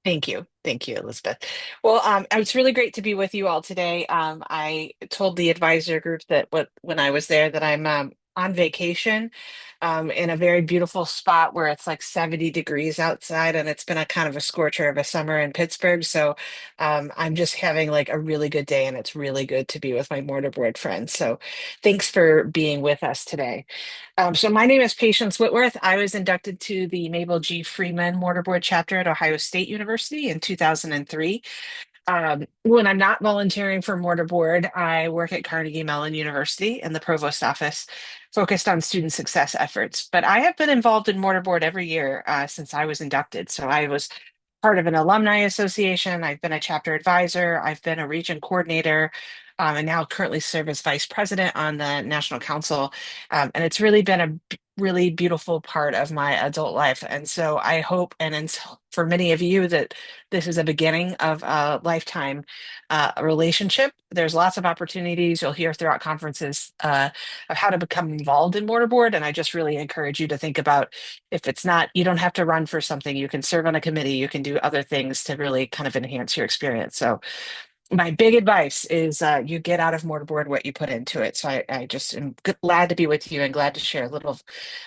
Thank you. Thank you, Elizabeth. Well, it's really great to be with you all today. I told the advisor group that when I was there that I'm on vacation in a very beautiful spot where it's like 70 degrees outside and it's been a kind of a scorcher of a summer in Pittsburgh. So I'm just having like a really good day and it's really good to be with my mortarboard friends. So thanks for being with us today. So my name is Patience Whitworth. I was inducted to the Mabel G. Freeman Mortarboard chapter at Ohio State University in 2003. When I'm not volunteering for Mortarboard, I work at Carnegie Mellon University in the provost office, focused on student success efforts. But I have been involved in Mortarboard every year since I was inducted. So I was part of an alumni association. I've been a chapter advisor. I've been a region coordinator, and now currently serve as vice president on the national council. And it's really been really beautiful part of my adult life. And so I hope, for many of you, that this is a beginning of a lifetime relationship. There's lots of opportunities you'll hear throughout conferences of how to become involved in mortarboard. And I just really encourage you to think about if it's not, you don't have to run for something. You can serve on a committee, you can do other things to really kind of enhance your experience. So my big advice is you get out of mortarboard what you put into it. So I just am glad to be with you and glad to share a little of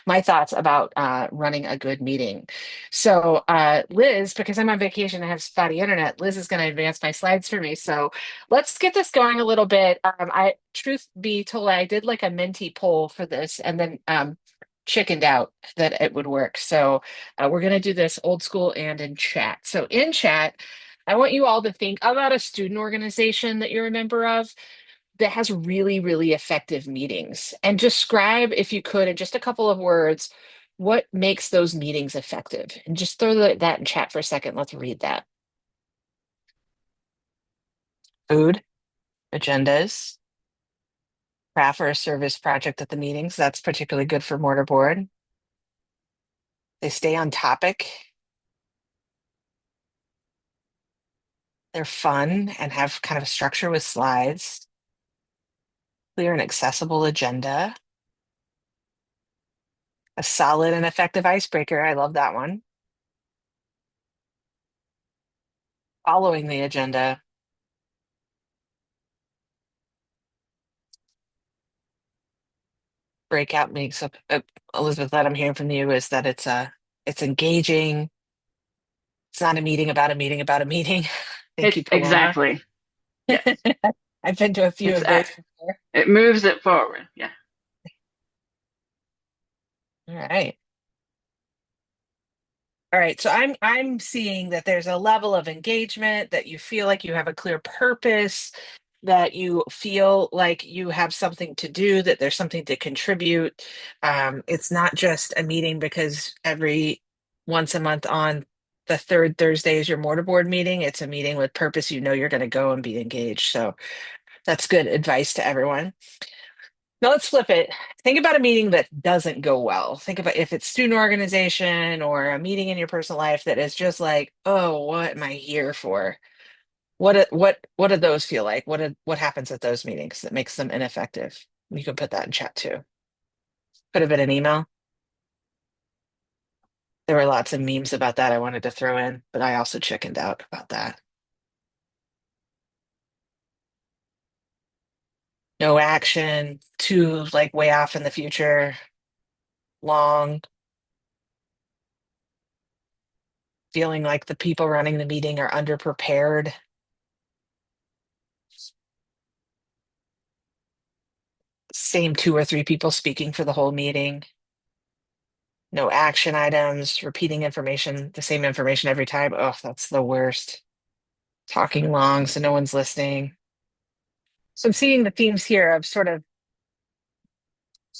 my thoughts about running a good meeting. So Liz, because I'm on vacation and have spotty internet, Liz is going to advance my slides for me. So let's get this going a little bit. Truth be told, I did like a Menti poll for this and then chickened out that it would work. So we're going to do this old school and in chat. So in chat, I want you all to think about a student organization that you're a member of that has really, really effective meetings and describe, if you could, in just a couple of words, what makes those meetings effective. And just throw that in chat for a second. Let's read that. Food, agendas, craft or a service project at the meetings. That's particularly good for mortarboard. They stay on topic. They're fun and have kind of a structure with slides, clear and accessible agenda, a solid and effective icebreaker. I love that one. Following the agenda. Breakout makes up Elizabeth, that I'm hearing from you is that it's engaging. It's not a meeting about a meeting about a meeting. Thank you, Paloma. Exactly. Yes. I've been to a few It's of those before. it moves it forward. Yeah. All right. All right, so I'm seeing that there's a level of engagement, that you feel like you have a clear purpose, that you feel like you have something to do, that there's something to contribute. It's not just a meeting because every once a month on the third Thursday is your mortarboard meeting. It's a meeting with purpose. You know you're going to go and be engaged. So that's good advice to everyone. Now let's flip it. Think about a meeting that doesn't go well. Think about if it's student organization or a meeting in your personal life that is just like, oh, what am I here for? What do those feel like? What happens at those meetings that makes them ineffective? You can put that in chat too. Could have been an email. There were lots of memes about that I wanted to throw in, but I also chickened out about that. No action, too like way off in the future, long, feeling like the people running the meeting are underprepared. Same two or three people speaking for the whole meeting. No action items, repeating information, the same information every time. Oh, that's the worst. Talking long, so no one's listening. So I'm seeing the themes here of sort of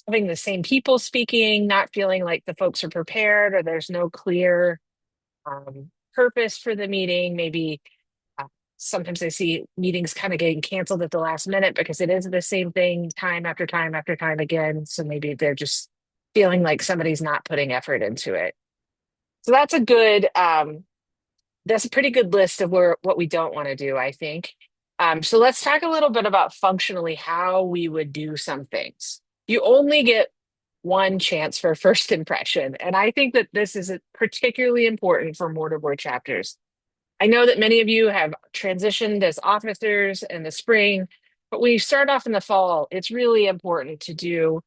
having the same people speaking, not feeling like the folks are prepared or there's no clear purpose for the meeting. Maybe uh, sometimes I see meetings kind of getting canceled at the last minute because it is the same thing time after time after time again. So maybe they're just feeling like somebody's not putting effort into it. So that's a pretty good list of what we don't want to do, I think. So let's talk a little bit about functionally how we would do some things. You only get one chance for first impression, and I think that this is particularly important for mortarboard chapters. I know that many of you have transitioned as officers in the spring, but when you start off in the fall, it's really important to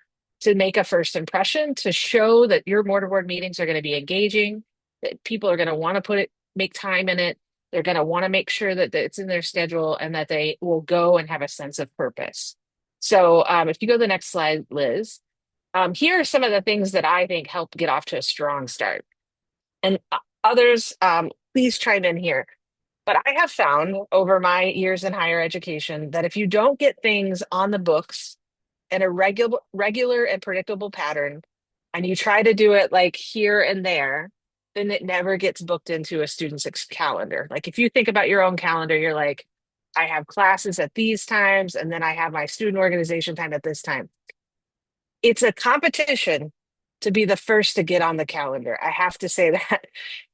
make a first impression, to show that your mortarboard meetings are going to be engaging, that people are going to want to make time in it. They're going to want to make sure that it's in their schedule and that they will go and have a sense of purpose. So if you go to the next slide, Liz, here are some of the things that I think help get off to a strong start. And others, please chime in here. But I have found over my years in higher education that if you don't get things on the books in a regular and predictable pattern, and you try to do it like here and there, then it never gets booked into a student's calendar. Like if you think about your own calendar, you're like, I have classes at these times, and then I have my student organization time at this time. It's a competition to be the first to get on the calendar. I have to say that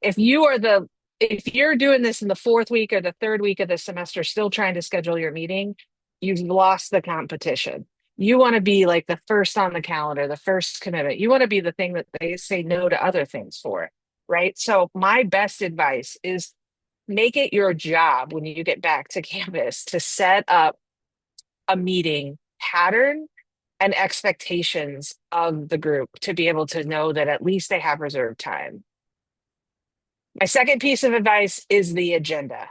if you're doing this in the fourth week or the third week of the semester, still trying to schedule your meeting, you've lost the competition. You want to be like the first on the calendar, the first commitment. You want to be the thing that they say no to other things for, right? So my best advice is make it your job when you get back to campus to set up a meeting pattern and expectations of the group to be able to know that at least they have reserved time. My second piece of advice is the agenda.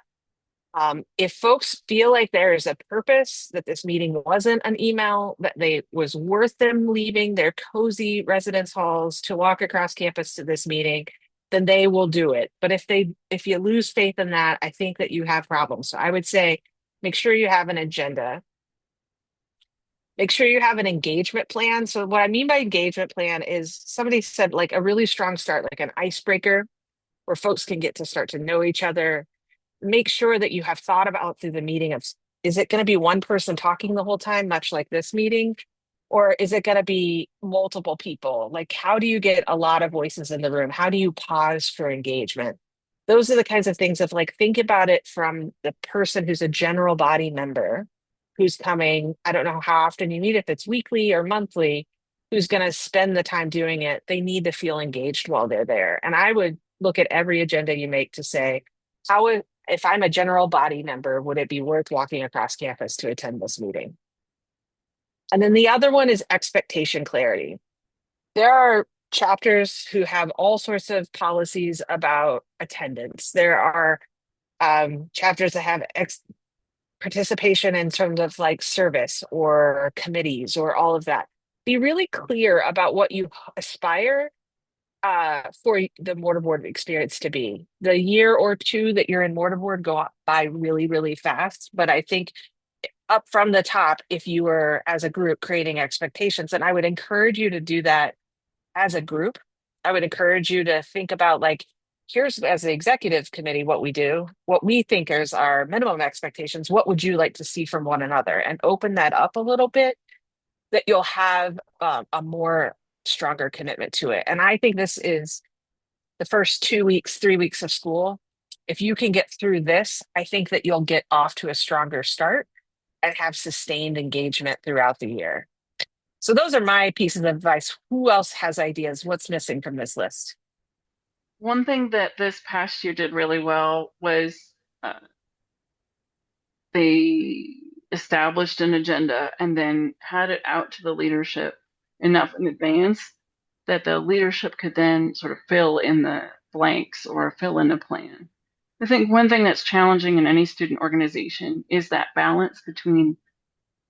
If folks feel like there is a purpose, that this meeting wasn't an email, that they was worth them leaving their cozy residence halls to walk across campus to this meeting, then they will do it. But if you lose faith in that, I think that you have problems. So I would say make sure you have an agenda. Make sure you have an engagement plan. So what I mean by engagement plan is somebody said like a really strong start, like an icebreaker where folks can get to start to know each other. Make sure that you have thought about through the meeting of, is it going to be one person talking the whole time, much like this meeting? Or is it going to be multiple people? Like, how do you get a lot of voices in the room? How do you pause for engagement? Those are the kinds of things of like, think about it from the person who's a general body member who's coming. I don't know how often you meet, if it's weekly or monthly, who's going to spend the time doing it. They need to feel engaged while they're there. And I would look at every agenda you make to say, if I'm a general body member, would it be worth walking across campus to attend this meeting? And then the other one is expectation clarity. There are chapters who have all sorts of policies about attendance. There are chapters that have participation in terms of like service or committees or all of that. Be really clear about what you aspire for the mortarboard experience to be. The year or two that you're in mortarboard go by really, really fast. But I think up from the top, if you were as a group creating expectations, and I would encourage you to do that as a group. I would encourage you to think about like, here's as the executive committee, what we do, what we think is our minimum expectations. What would you like to see from one another? And open that up a little bit that you'll have a more stronger commitment to it. And I think this is the first 2 weeks, 3 weeks of school. If you can get through this, I think that you'll get off to a stronger start and have sustained engagement throughout the year. So those are my pieces of advice. Who else has ideas? What's missing from this list? One thing that this past year did really well was uh, they established an agenda and then had it out to the leadership enough in advance that the leadership could then sort of fill in the blanks or fill in a plan. I think one thing that's challenging in any student organization is that balance between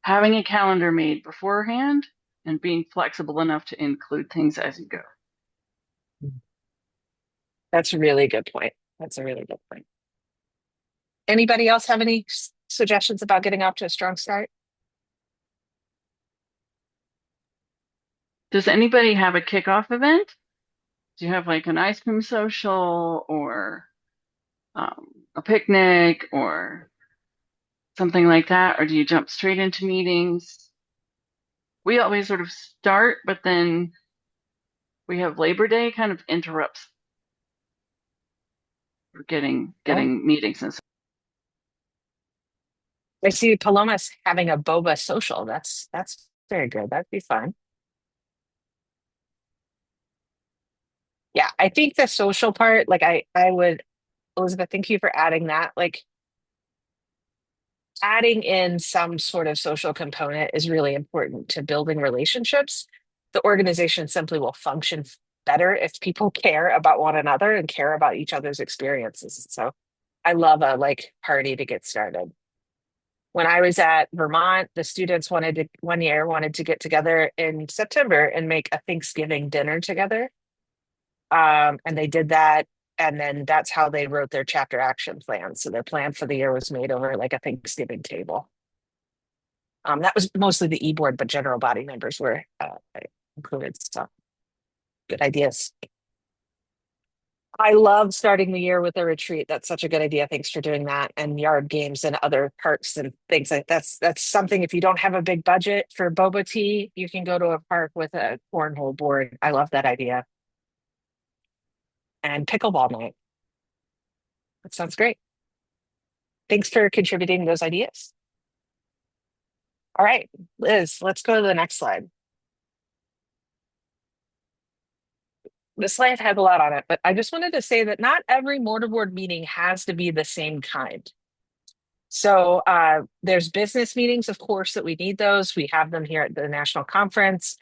having a calendar made beforehand and being flexible enough to include things as you go. That's a really good point. That's a really good point. Anybody else have any suggestions about getting off to a strong start? Does anybody have a kickoff event? Do you have like an ice cream social or a picnic or something like that? Or do you jump straight into meetings? We always sort of start, but then we have Labor Day kind of interrupts for Okay. getting meetings and stuff. I see Paloma's having a boba social. That's very good. That'd be fun. Yeah, I think the social part, like I would Elizabeth, thank you for adding that. Like adding in some sort of social component is really important to building relationships. The organization simply will function better if people care about one another and care about each other's experiences. So I love a like party to get started. When I was at Vermont, the students wanted to one year wanted to get together in September and make a Thanksgiving dinner together. And they did that. And then that's how they wrote their chapter action plan. So their plan for the year was made over like a Thanksgiving table. That was mostly the e-board, but general body members were included. So good ideas. I love starting the year with a retreat. That's such a good idea. Thanks for doing that. And yard games and other parks and things like that's something. If you don't have a big budget for boba tea, you can go to a park with a cornhole board. I love that idea. And pickleball night. That sounds great. Thanks for contributing those ideas. All right, Liz, let's go to the next slide. This slide has a lot on it, but I just wanted to say that not every mortarboard meeting has to be the same kind. So there's business meetings, of course, that we need those. We have them here at the national conference,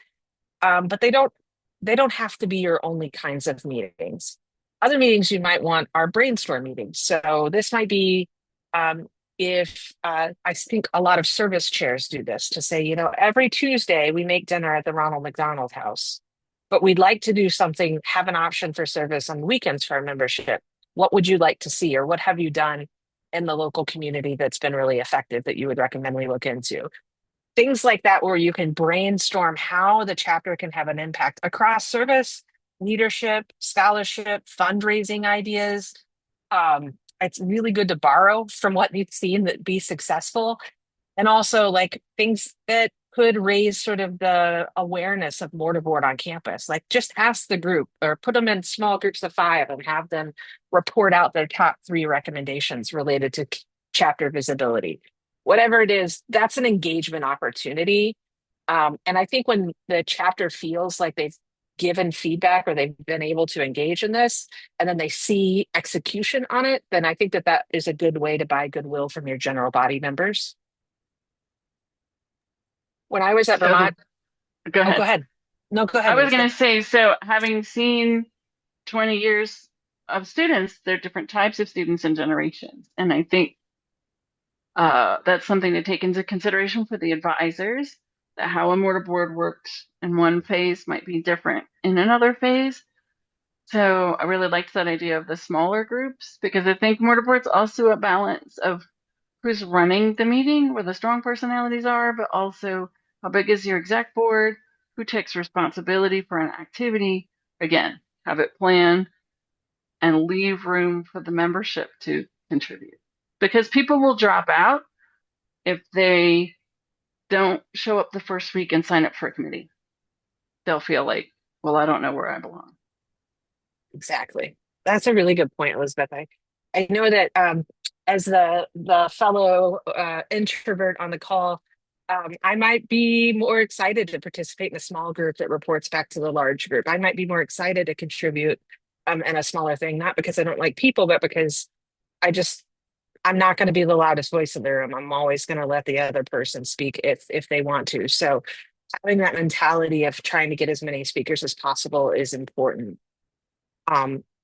but they don't have to be your only kinds of meetings. Other meetings you might want are brainstorm meetings. So this might be um, if I think a lot of service chairs do this to say, every Tuesday we make dinner at the Ronald McDonald House, but we'd like to do something, have an option for service on weekends for our membership. What would you like to see, or what have you done in the local community that's been really effective that you would recommend we look into? Things like that, where you can brainstorm how the chapter can have an impact across service, leadership, scholarship, fundraising ideas. It's really good to borrow from what you've seen that be successful, and also like things that could raise sort of the awareness of mortarboard on campus. Like just ask the group or put them in small groups of 5 and have them report out their top 3 recommendations related to chapter visibility. Whatever it is, that's an engagement opportunity. And I think when the chapter feels like they've given feedback or they've been able to engage in this, and then they see execution on it, then I think that that is a good way to buy goodwill from your general body members. When I was at So Vermont, go oh, go ahead. ahead. No, go I ahead, was going Elizabeth. to say, so having seen 20 years of students, there are different types of students and generations. And I think that's something to take into consideration for the advisors, that how a mortarboard works in one phase might be different in another phase. So I really liked that idea of the smaller groups, because I think mortarboard's also a balance of who's running the meeting, where the strong personalities are, but also how big is your exec board, who takes responsibility for an activity. Again, have it planned and leave room for the membership to contribute. Because people will drop out if they don't show up the first week and sign up for a committee. They'll feel like, well, I don't know where I belong. Exactly. That's a really good point, Elizabeth. I know that as the fellow introvert on the call, I might be more excited to participate in a small group that reports back to the large group. I might be more excited to contribute in a smaller thing, not because I don't like people, but because I just I'm not going to be the loudest voice in the room. I'm always going to let the other person speak if they want to. So having that mentality of trying to get as many speakers as possible is important.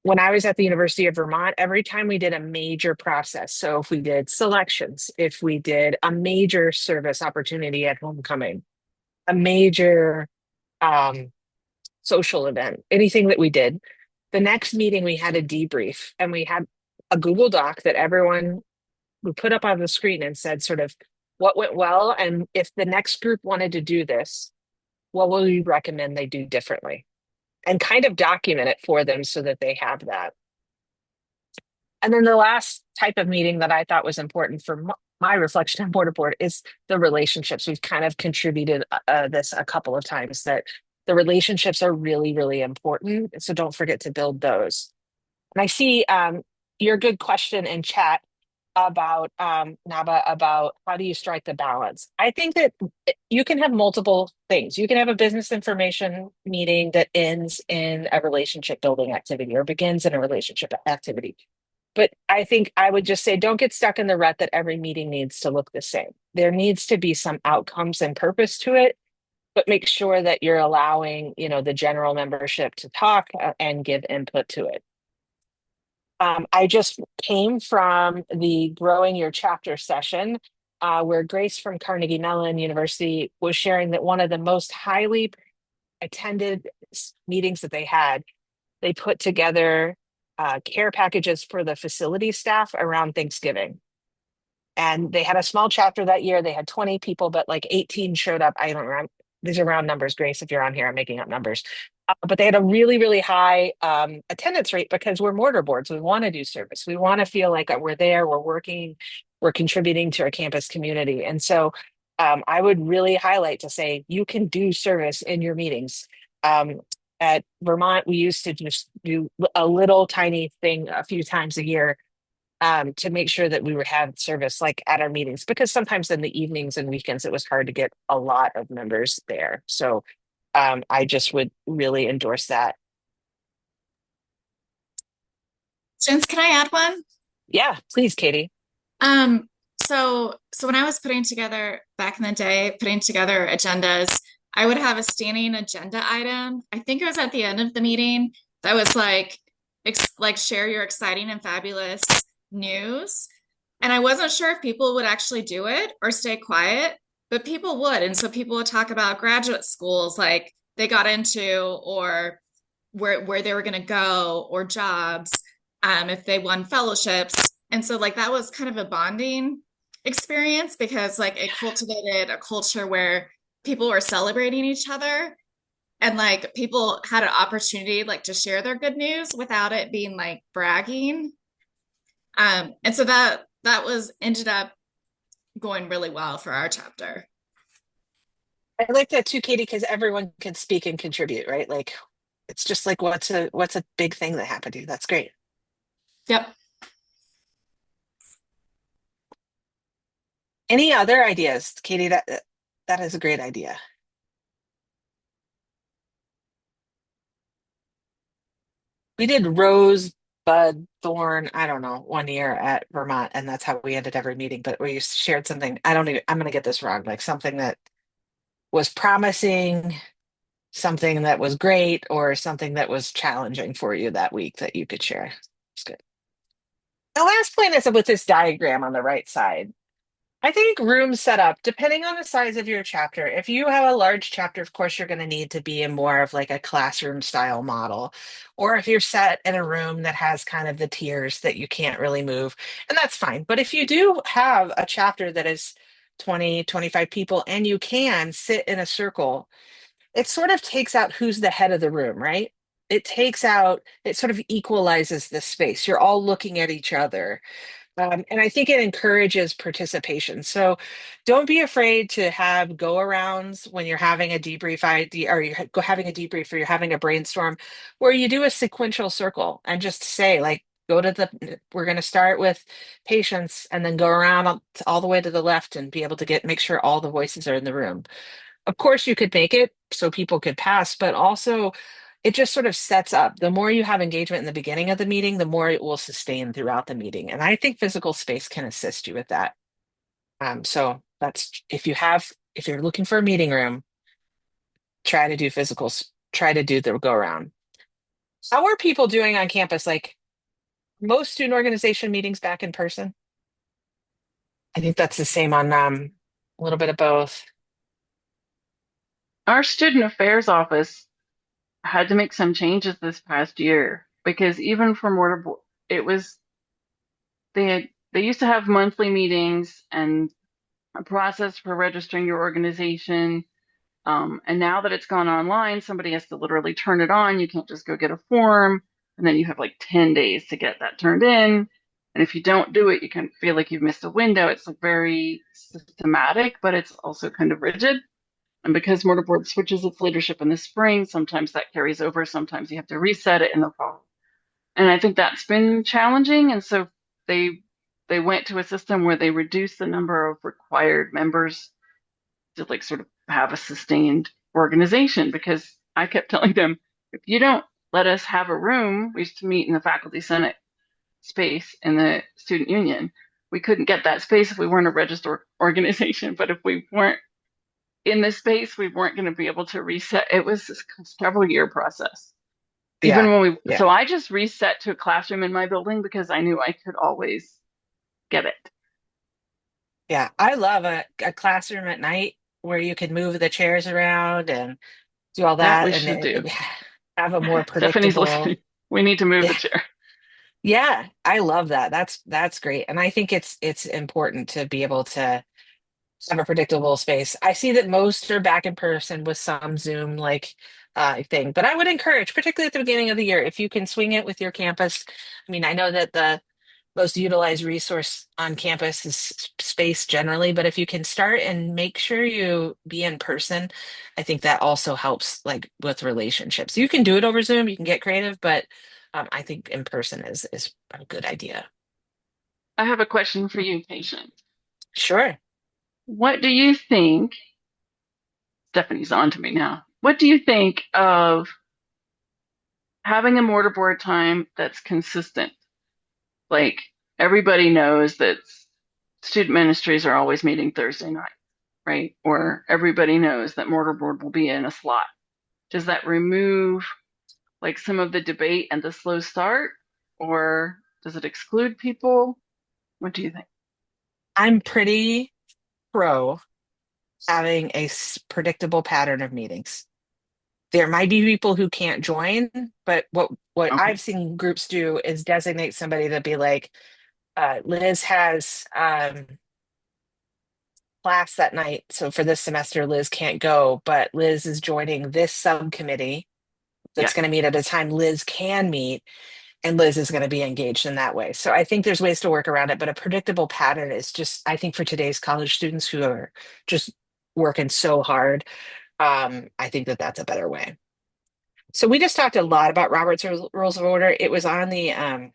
When I was at the University of Vermont, every time we did a major process, so if we did selections, if we did a major service opportunity at homecoming, a major um, social event, anything that we did, the next meeting we had a debrief and we had a Google Doc that everyone we put up on the screen and said sort of what went well, and if the next group wanted to do this, what will you recommend they do differently? And kind of document it for them so that they have that. And then the last type of meeting that I thought was important for my reflection on Borderboard is the relationships. We've kind of contributed this a couple of times that the relationships are really, really important. So don't forget to build those. And I see your good question in chat about Naba about how do you strike the balance. I think that you can have multiple things. You can have a business information meeting that ends in a relationship building activity or begins in a relationship activity. But I think I would just say don't get stuck in the rut that every meeting needs to look the same. There needs to be some outcomes and purpose to it, but make sure that you're allowing, the general membership to talk and give input to it. I just came from the Growing Your Chapter session, where Grace from Carnegie Mellon University was sharing that one of the most highly attended meetings that they put together care packages for the facility staff around Thanksgiving. And they had a small chapter that year. They had 20 people, but like 18 showed up. I don't remember. These are round numbers, Grace. If you're on here, I'm making up numbers. But they had a really, really high attendance rate because we're mortar boards. We want to do service. We want to feel like we're there, we're working, we're contributing to our campus community. And so I would really highlight to say you can do service in your meetings. At Vermont, we used to just do a little tiny thing a few times a year to make sure that we were had service like at our meetings because sometimes in the evenings and weekends it was hard to get a lot of members there. So I just would really endorse that. Jens, can I add one? Yeah, please, Katie. Um, so when I was putting together back in the day, putting together agendas, I would have a standing agenda item. I think it was at the end of the meeting that was like share your exciting and fabulous news. And I wasn't sure if people would actually do it or stay quiet, but people would. And so people would talk about graduate schools like they got into or where they were going to go or jobs, if they won fellowships. And so like that was kind of a bonding experience because like it cultivated a culture where people were celebrating each other and like people had an opportunity like to share their good news without it being like bragging. And so that was ended up going really well for our chapter. I like that too, Katie, because everyone can speak and contribute, right? Like it's just like what's a big thing that happened to you. That's great. Yep. Any other ideas, Katie? That is a great idea. We did rose, bud, thorn, I don't know, one year at Vermont, and that's how we ended every meeting. But we shared something, I don't even, I'm going to get this wrong, like something that was promising, something that was great, or something that was challenging for you that week that you could share. It's good. The last point is with this diagram on the right side. I think room setup, depending on the size of your chapter, if you have a large chapter, of course, you're going to need to be in more of like a classroom style model. Or if you're set in a room that has kind of the tiers that you can't really move, and that's fine. But if you do have a chapter that is 20, 25 people and you can sit in a circle, it sort of takes out who's the head of the room, right? It sort of equalizes the space. You're all looking at each other. And I think it encourages participation. So don't be afraid to have go arounds when you're having a debrief idea or you're having a debrief or you're having a brainstorm where you do a sequential circle and just say, like, we're going to start with patients and then go around all the way to the left and be able to make sure all the voices are in the room. Of course, you could make it so people could pass, but also it just sort of sets up. The more you have engagement in the beginning of the meeting, the more it will sustain throughout the meeting. And I think physical space can assist you with that. So that's if you're looking for a meeting room, try to do try to do the go around. How are people doing on campus? Like most student organization meetings back in person? I think that's the same on a little bit of both. Our student affairs office had to make some changes this past year because even for mortar, it was they used to have monthly meetings and a process for registering your organization. And now that it's gone online, somebody has to literally turn it on. You can't just go get a form, and then you have like 10 days to get that turned in. And if you don't do it, you can feel like you've missed a window. It's like very systematic, but it's also kind of rigid. And because Mortarboard switches its leadership in the spring, sometimes that carries over. Sometimes you have to reset it in the fall. And I think that's been challenging. And so they they went to a system where they reduced the number of required members to like sort of have a sustained organization because I kept telling them, if you don't let us have a room, we used to meet in the faculty senate space in the student union. We couldn't get that space if we weren't a registered organization, but if we weren't in this space, we weren't going to be able to reset. It was this several year process. Even Yeah. when we, Yeah. so I just reset to a classroom in my building because I knew I could always get it. Yeah. I love a classroom at night where you can move the chairs around and do all That that we and should do. have a more Stephanie's predictable. listening. We need to move the Yeah. chair. Yeah. I love that. That's great. And I think it's important to be able to have a predictable space. I see that most are back in person with some Zoom like thing, but I would encourage, particularly at the beginning of the year, if you can swing it with your campus. I mean, I know that the most utilized resource on campus is space generally, but if you can start and make sure you be in person, I think that also helps like with relationships. You can do it over Zoom, you can get creative, but I think in person is a good idea. I have a question for you, patient. Sure. What do you think? Stephanie's on to me now. What do you think of having a mortarboard time that's consistent? Like everybody knows that student ministries are always meeting Thursday night, right? Or everybody knows that mortarboard will be in a slot. Does that remove like some of the debate and the slow start, or does it exclude people? What do you think? I'm pretty pro having a predictable pattern of meetings. There might be people who can't join, but what Okay. I've seen groups do is designate somebody to be like, Liz has class that night, so for this semester, Liz can't go, but Liz is joining this subcommittee Yeah. that's going to meet at a time Liz can meet, and Liz is going to be engaged in that way. So I think there's ways to work around it, but a predictable pattern is just, I think for today's college students who are just working so hard, I think that that's a better way. So we just talked a lot about Robert's Rules of Order. It was on the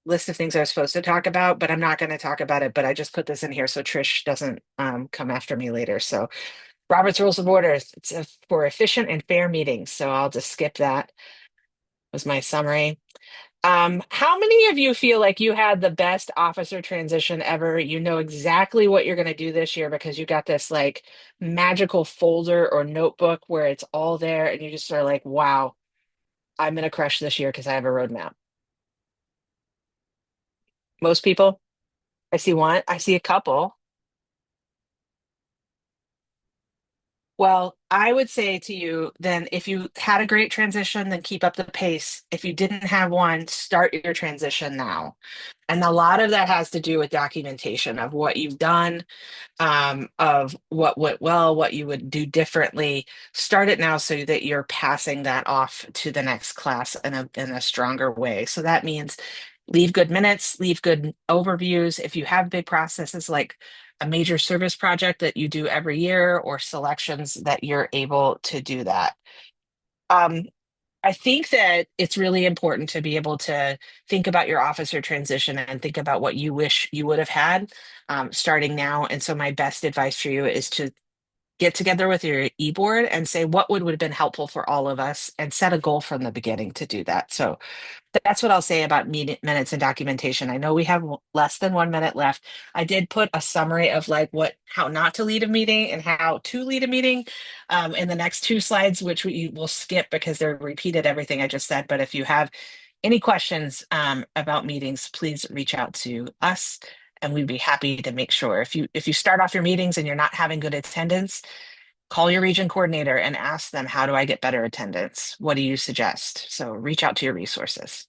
list of things I was supposed to talk about, but I'm not going to talk about it. But I just put this in here so Trish doesn't come after me later. So Robert's Rules of Order, it's for efficient and fair meetings. So I'll just skip that. Was my summary. How many of you feel like you had the best officer transition ever? You know exactly what you're going to do this year because you got this like magical folder or notebook where it's all there and you just are like, wow, I'm going to crush this year because I have a roadmap. Most people, I see one, I see a couple. Well, I would say to you then if you had a great transition, then keep up the pace. If you didn't have one, start your transition now. And a lot of that has to do with documentation of what you've done, of what went well, what you would do differently. Start it now so that you're passing that off to the next class in a stronger way. So that means leave good minutes, leave good overviews. If you have big processes like a major service project that you do every year or selections that you're able to do that. Um, I think that it's really important to be able to think about your officer transition and think about what you wish you would have had starting now. And so, my best advice for you is to get together with your e-board and say what would have been helpful for all of us and set a goal from the beginning to do that. So, that's what I'll say about minutes and documentation. I know we have less than 1 minute left. I did put a summary of like how not to lead a meeting and how to lead a meeting in the next two slides, which we will skip because they're repeated everything I just said. But if you have any questions about meetings, please reach out to us and we'd be happy to make sure. If you start off your meetings and you're not having good attendance, call your region coordinator and ask them, how do I get better attendance? What do you suggest? So reach out to your resources.